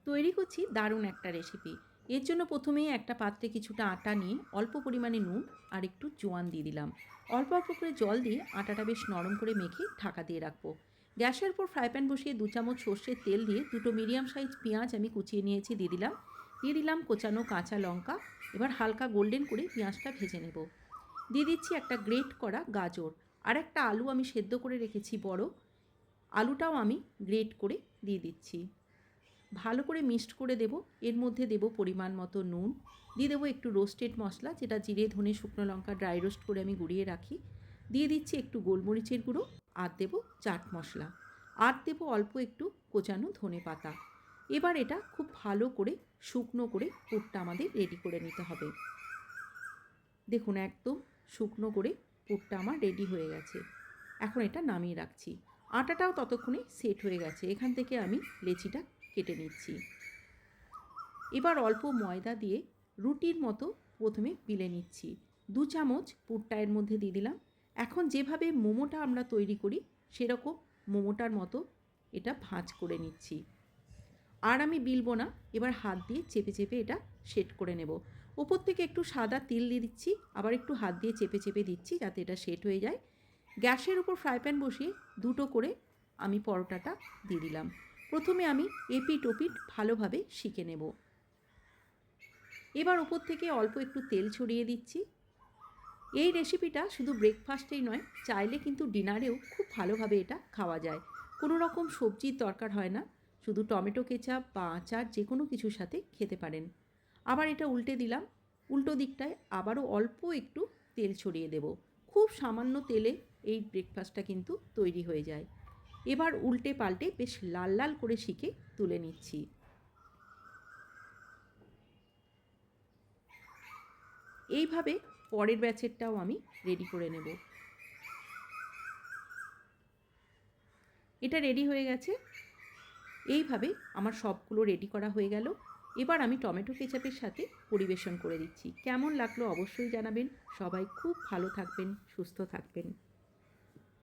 তৈরি করছি দারুণ একটা রেসিপি। এর জন্য প্রথমেই একটা পাত্রে কিছুটা আটা নিয়ে অল্প পরিমাণে নুন আর একটু জোয়ান দিয়ে দিলাম। অল্প অল্প করে জল দিয়ে আটাটা বেশ নরম করে মেখে ঢাকা দিয়ে রাখবো। গ্যাসের উপর ফ্রাই প্যান বসিয়ে 2 চামচ সর্ষের তেল দিয়ে দুটো মিডিয়াম সাইজ পেঁয়াজ আমি কুচিয়ে নিয়েছি দিয়ে দিলাম কোচানো কাঁচা লঙ্কা। এবার হালকা গোল্ডেন করে পেঁয়াজটা ভেজে নেব। দিয়ে দিচ্ছি একটা গ্রেট করা গাজর। আর একটা আলু আমি সেদ্ধ করে রেখেছি বড়, আলুটাও আমি গ্রেট করে দিয়ে দিচ্ছি। ভালো করে মিক্সড করে দেব। এর মধ্যে দেব পরিমাণ মতো নুন, দিয়ে দেবো একটু রোস্টেড মশলা, যেটা জিরে ধনে শুকনো লঙ্কা ড্রাই রোস্ট করে আমি গুঁড়িয়ে রাখি। দিয়ে দিচ্ছি একটু গোলমরিচের গুঁড়ো, আর দেব চাট মশলা, আর দেব অল্প একটু কোচানো ধনে পাতা। এবার এটা খুব ভালো করে শুকনো করে পুরটা আমাদের রেডি করে নিতে হবে। দেখুন একদম শুকনো করে পুরটা আমার রেডি হয়ে গেছে। এখন এটা নামিয়ে রাখছি। আটাটাও ততক্ষণে সেট হয়ে গেছে। এখান থেকে আমি লেচিটা কেটে নিচ্ছি। এবার অল্প ময়দা দিয়ে রুটির মতো প্রথমে বেলে নিচ্ছি। 2 চামচ পুরটা এর মধ্যে দিয়ে দিলাম। এখন যেভাবে মোমোটা আমরা তৈরি করি সেরকম মোমোটার মতো এটা ভাঁজ করে নিচ্ছি। আর আমি বিলবো না, এবার হাত দিয়ে চেপে চেপে এটা সেট করে নেব। ওপর থেকে একটু সাদা তিল দিয়ে দিচ্ছি, আবার একটু হাত দিয়ে চেপে চেপে দিচ্ছি যাতে এটা সেট হয়ে যায়। গ্যাসের উপর ফ্রাই প্যান বসিয়ে দুটো করে আমি পরোটাটা দিয়ে দিলাম। প্রথমে আমি এপিট ওপিট ভালোভাবে সেঁকে নেব। এবার উপর থেকে অল্প একটু তেল ছড়িয়ে দিচ্ছি। এই রেসিপিটা শুধু ব্রেকফাস্টেই নয়, চাইলে কিন্তু ডিনারেও খুব ভালোভাবে এটা খাওয়া যায়। কোনো রকম সবজির দরকার হয় না, শুধু টমেটো কেচাপ বা আচার যে কোনো কিছুর সাথে খেতে পারেন। আবার এটা উল্টে দিলাম। উল্টো দিকটায় আবারও অল্প একটু তেল ছড়িয়ে দেব। খুব সামান্য তেলে এই ব্রেকফাস্টটা কিন্তু তৈরি হয়ে যায়। এবার উল্টে পাল্টে বেশ লাল লাল করে সেঁকে তুলে নিচ্ছি। এইভাবে পরের ব্যাচেরটাও আমি রেডি করে নেব। এটা রেডি হয়ে গেছে। এইভাবে আমার সবগুলো রেডি করা হয়ে গেল। এবার আমি টমেটো কেচাপের সাথে পরিবেশন করে দিচ্ছি। কেমন লাগলো অবশ্যই জানাবেন। সবাই খুব ভালো থাকবেন, সুস্থ থাকবেন।